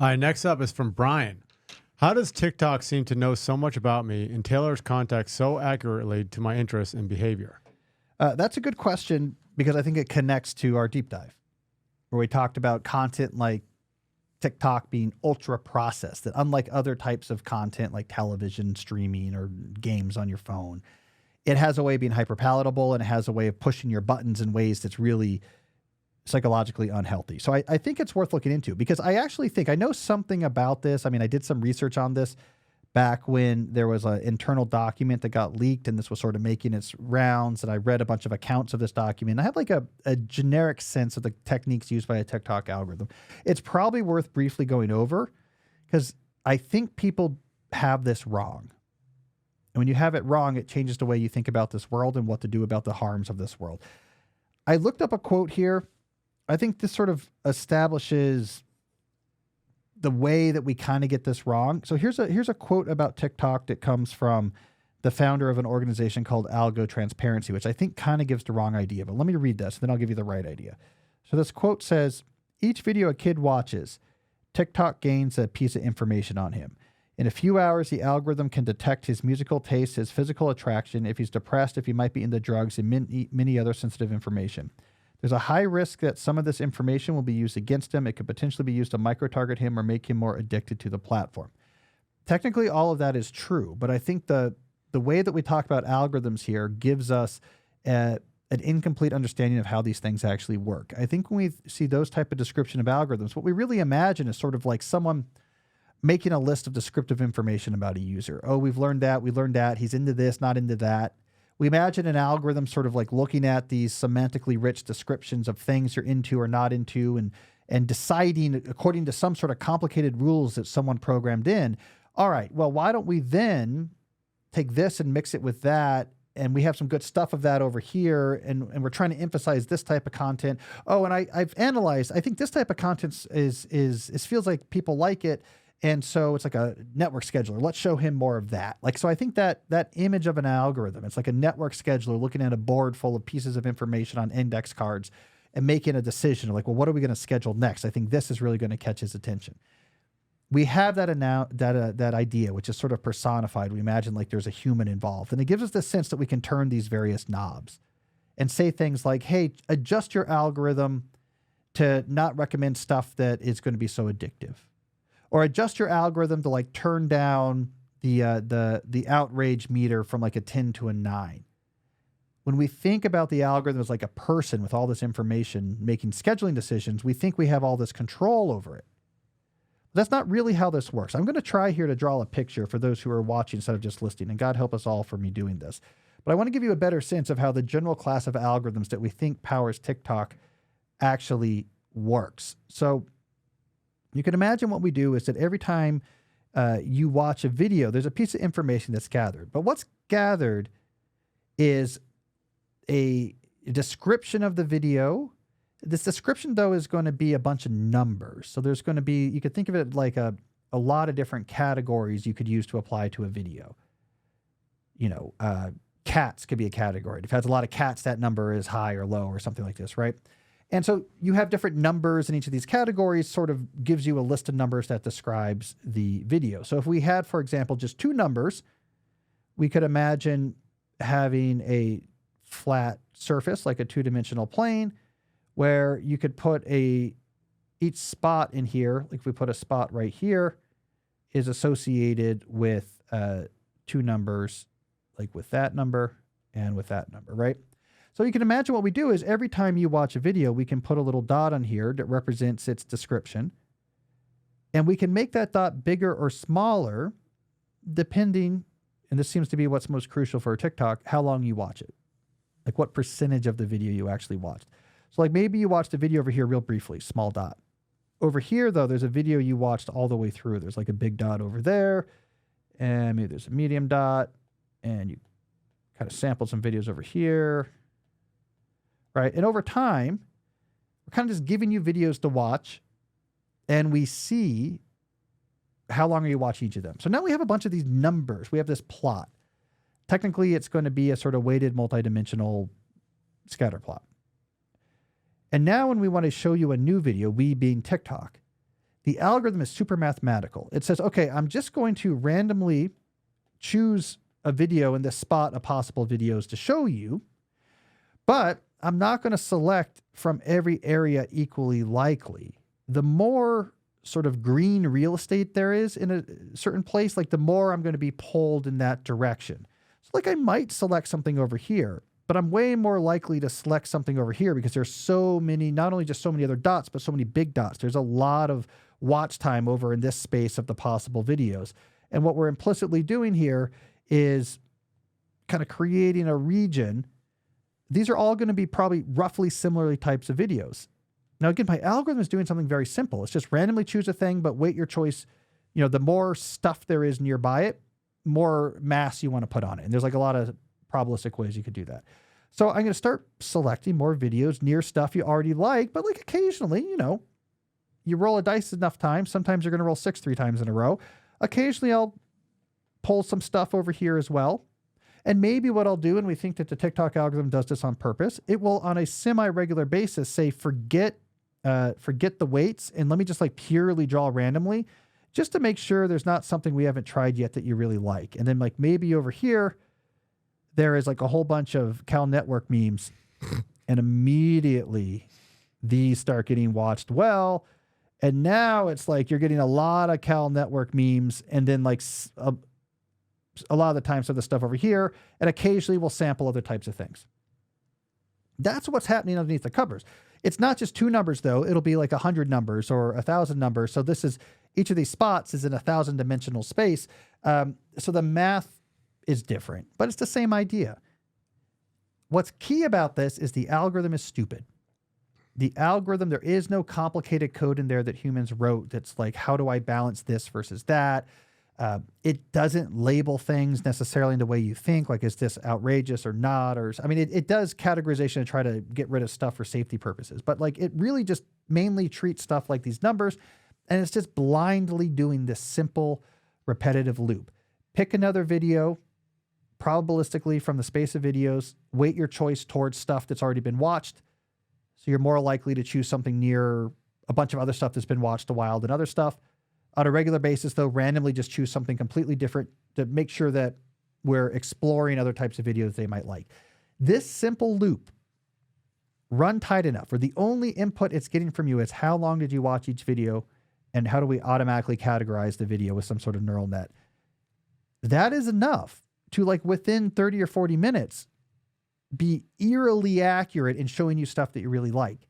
All right, next up is from Brian. How does TikTok seem to know so much about me and tailors content so accurately to my interests and behavior? That's a good question because I think it connects to our deep dive, where we talked about content like TikTok being ultra processed, that unlike other types of content like television, streaming, or games on your phone, it has a way of being hyper palatable and it has a way of pushing your buttons in ways that's really psychologically unhealthy. So I think it's worth looking into because I actually think I know something about this. I mean, I did some research on this back when there was an internal document that got leaked and this was sort of making its rounds, and I read a bunch of accounts of this document. I have like a generic sense of the techniques used by a TikTok algorithm. It's probably worth briefly going over because I think people have this wrong. And when you have it wrong, it changes the way you think about this world and what to do about the harms of this world. I looked up a quote here. I think this sort of establishes the way that we kind of get this wrong. So here's a quote about TikTok that comes from the founder of an organization called Algo Transparency, which I think kind of gives the wrong idea. But let me read this, and then I'll give you the right idea. So this quote says, each video a kid watches, TikTok gains a piece of information on him. In a few hours, the algorithm can detect his musical taste, his physical attraction, if he's depressed, if he might be into drugs, and many other sensitive information. There's a high risk that some of this information will be used against him. It could potentially be used to micro-target him or make him more addicted to the platform. Technically, all of that is true, but I think the way that we talk about algorithms here gives us an incomplete understanding of how these things actually work. I think when we see those type of description of algorithms, what we really imagine is sort of like someone making a list of descriptive information about a user. Oh, we learned that, he's into this, not into that. We imagine an algorithm sort of like looking at these semantically rich descriptions of things you're into or not into and deciding according to some sort of complicated rules that someone programmed in. All right, well, why don't we then take this and mix it with that, and we have some good stuff of that over here, and we're trying to emphasize this type of content. Oh, and I've analyzed, I think this type of content is feels like people like it. And so it's like a network scheduler. Let's show him more of that. Like, so I think that image of an algorithm, it's like a network scheduler looking at a board full of pieces of information on index cards and making a decision like, well, what are we going to schedule next? I think this is really going to catch his attention. We have that idea, which is sort of personified. We imagine like there's a human involved, and it gives us the sense that we can turn these various knobs and say things like, hey, adjust your algorithm to not recommend stuff that is going to be so addictive. Or adjust your algorithm to like turn down the outrage meter from like a 10 to a 9. When we think about the algorithm as like a person with all this information making scheduling decisions, we think we have all this control over it. But that's not really how this works. I'm going to try here to draw a picture for those who are watching instead of just listening, and God help us all for me doing this. But I want to give you a better sense of how the general class of algorithms that we think powers TikTok actually works. So you can imagine what we do is that every time you watch a video, there's a piece of information that's gathered. But what's gathered is a description of the video. This description, though, is going to be a bunch of numbers. So there's going to be, you could think of it like a lot of different categories you could use to apply to a video. You know, cats could be a category. If it has a lot of cats, that number is high or low or something like this, right? And so you have different numbers in each of these categories, sort of gives you a list of numbers that describes the video. So if we had, for example, just 2 numbers, we could imagine having a flat surface, like a 2-dimensional plane, where you could put each spot in here, like if we put a spot right here, is associated with 2 numbers, like with that number and with that number, right? So you can imagine what we do is every time you watch a video, we can put a little dot on here that represents its description. And we can make that dot bigger or smaller depending, and this seems to be what's most crucial for TikTok, how long you watch it. Like what percentage of the video you actually watched. So like maybe you watched a video over here real briefly, small dot. Over here, though, there's a video you watched all the way through. There's like a big dot over there, and maybe there's a medium dot, and you kind of sampled some videos over here. Right? And over time, we're kind of just giving you videos to watch, and we see how long are you watch each of them. So now we have a bunch of these numbers. We have this plot. Technically, it's going to be a sort of weighted multidimensional scatter plot. And now when we want to show you a new video, we being TikTok, The algorithm is super mathematical. It says, okay, I'm just going to randomly choose a video in this spot of possible videos to show you, but I'm not going to select from every area equally likely. The more sort of green real estate there is in a certain place, like the more I'm going to be pulled in that direction. So like I might select something over here, but I'm way more likely to select something over here because there's so many, not only just so many other dots, but so many big dots. There's a lot of watch time over in this space of the possible videos. And what we're implicitly doing here is kind of creating a region. These are all going to be probably roughly similarly types of videos. Now, again, my algorithm is doing something very simple. It's just randomly choose a thing, but weight your choice. You know, the more stuff there is nearby it, more mass you want to put on it. And there's like a lot of probabilistic ways you could do that. So I'm going to start selecting more videos near stuff you already like, but like occasionally, you know, you roll a dice enough times. Sometimes you're going to roll 6 3 times in a row. Occasionally I'll pull some stuff over here as well. And maybe what I'll do, and we think that the TikTok algorithm does this on purpose, it will on a semi-regular basis say, forget the weights and let me just like purely draw randomly just to make sure there's not something we haven't tried yet that you really like. And then like maybe over here, there is like a whole bunch of Cal Network memes and immediately these start getting watched well. And now it's like you're getting a lot of Cal Network memes and then like a lot of the times of the stuff over here, and occasionally we'll sample other types of things. That's what's happening underneath the covers. It's not just 2 numbers though. It'll be like 100 numbers or 1,000 numbers. So this is, each of these spots is in 1,000 dimensional space. So the math is different, but it's the same idea. What's key about this is the algorithm is stupid. The algorithm, there is no complicated code in there that humans wrote that's like, how do I balance this versus that? It doesn't label things necessarily in the way you think, like, is this outrageous or not? Or, I mean, it does categorization to try to get rid of stuff for safety purposes, but like it really just mainly treats stuff like these numbers, and it's just blindly doing this simple, repetitive loop. Pick another video, probabilistically from the space of videos, weight your choice towards stuff that's already been watched. So you're more likely to choose something near a bunch of other stuff that's been watched a while than other stuff. On a regular basis, though, randomly just choose something completely different to make sure that we're exploring other types of videos they might like. This simple loop, run tight enough, where the only input it's getting from you is how long did you watch each video and how do we automatically categorize the video with some sort of neural net. That is enough to, like, within 30 or 40 minutes, be eerily accurate in showing you stuff that you really like,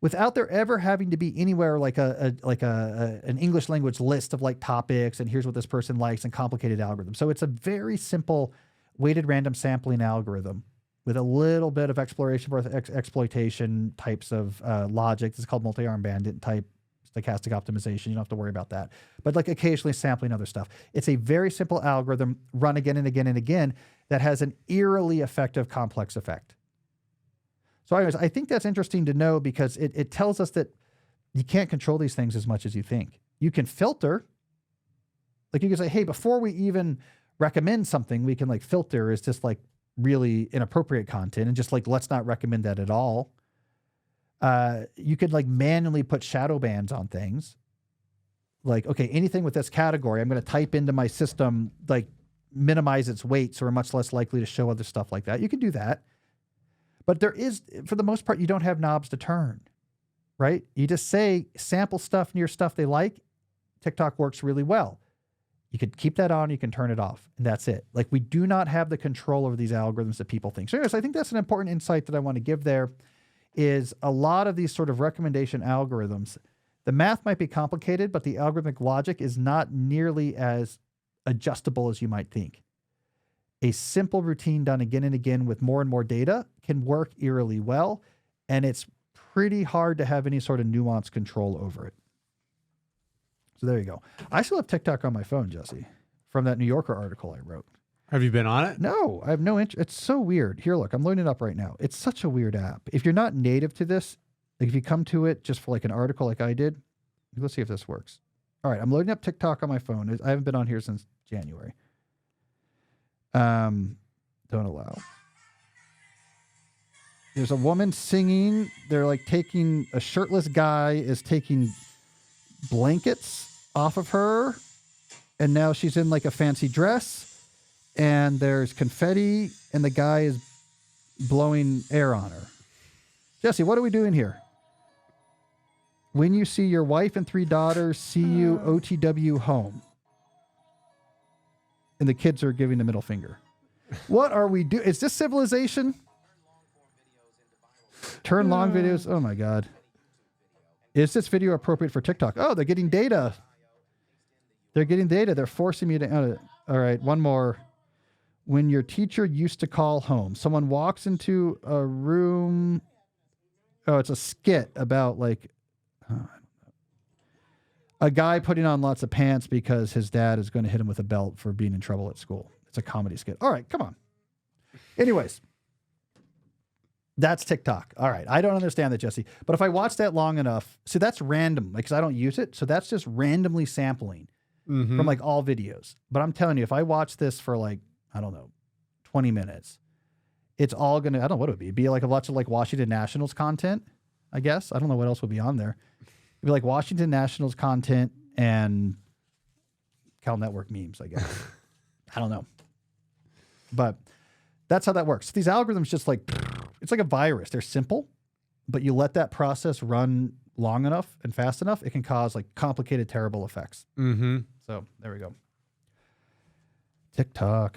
without there ever having to be anywhere like an English language list of like topics and here's what this person likes and complicated algorithms. So it's a very simple weighted random sampling algorithm with a little bit of exploration for exploitation types of logic. This is called multi-arm bandit type stochastic optimization. You don't have to worry about that. But like occasionally sampling other stuff. It's a very simple algorithm run again and again and again that has an eerily effective complex effect. So anyways, I think that's interesting to know because it tells us that you can't control these things as much as you think. You can filter. Like you can say, hey, before we even recommend something, we can like filter is just like really inappropriate content and just like, let's not recommend that at all. You could like manually put shadow bans on things. Like, okay, anything with this category, I'm going to type into my system, like minimize its weight so we're much less likely to show other stuff like that. You can do that. But there is, for the most part, you don't have knobs to turn, right? You just say sample stuff near stuff they like. TikTok works really well. You could keep that on, you can turn it off, and that's it. Like, we do not have the control over these algorithms that people think. So anyways, I think that's an important insight that I want to give there, is a lot of these sort of recommendation algorithms, the math might be complicated, but the algorithmic logic is not nearly as adjustable as you might think. A simple routine done again and again with more and more data can work eerily well, and it's pretty hard to have any sort of nuanced control over it. So there you go. I still have TikTok on my phone, Jesse, from that New Yorker article I wrote. Have you been on it? No, I have no interest. It's so weird. Here, look, I'm loading it up right now. It's such a weird app. If you're not native to this, like if you come to it just for like an article like I did, let's see if this works. All right, I'm loading up TikTok on my phone. I haven't been on here since January. Don't allow. There's a woman singing. They're like taking, a shirtless guy is taking blankets off of her, and now she's in like a fancy dress, and there's confetti, and the guy is blowing air on her. Jesse, what are we doing here? When you see your wife and 3 daughters, see you OTW home. And the kids are giving the middle finger. What are we doing? Is this civilization? Turn long videos. Oh my God. Is this video appropriate for TikTok? Oh, they're getting data. They're getting data. They're forcing me to. All right, one more. When your teacher used to call home, someone walks into a room. Oh, it's a skit about like a guy putting on lots of pants because his dad is going to hit him with a belt for being in trouble at school. It's a comedy skit. All right, come on. Anyways, that's TikTok. All right, I don't understand that, Jesse. But if I watch that long enough, see, that's random because I don't use it. So that's just randomly sampling from like all videos. But I'm telling you, if I watch this for like, I don't know, 20 minutes, it's all going to, I don't know what it would be. It'd be like a bunch of like Washington Nationals content, I guess. I don't know what else would be on there. It'd be like Washington Nationals content and Cal Network memes, I guess. I don't know. But that's how that works. These algorithms just like, it's like a virus. They're simple, but you let that process run long enough and fast enough, it can cause like complicated, terrible effects. So there we go. TikTok.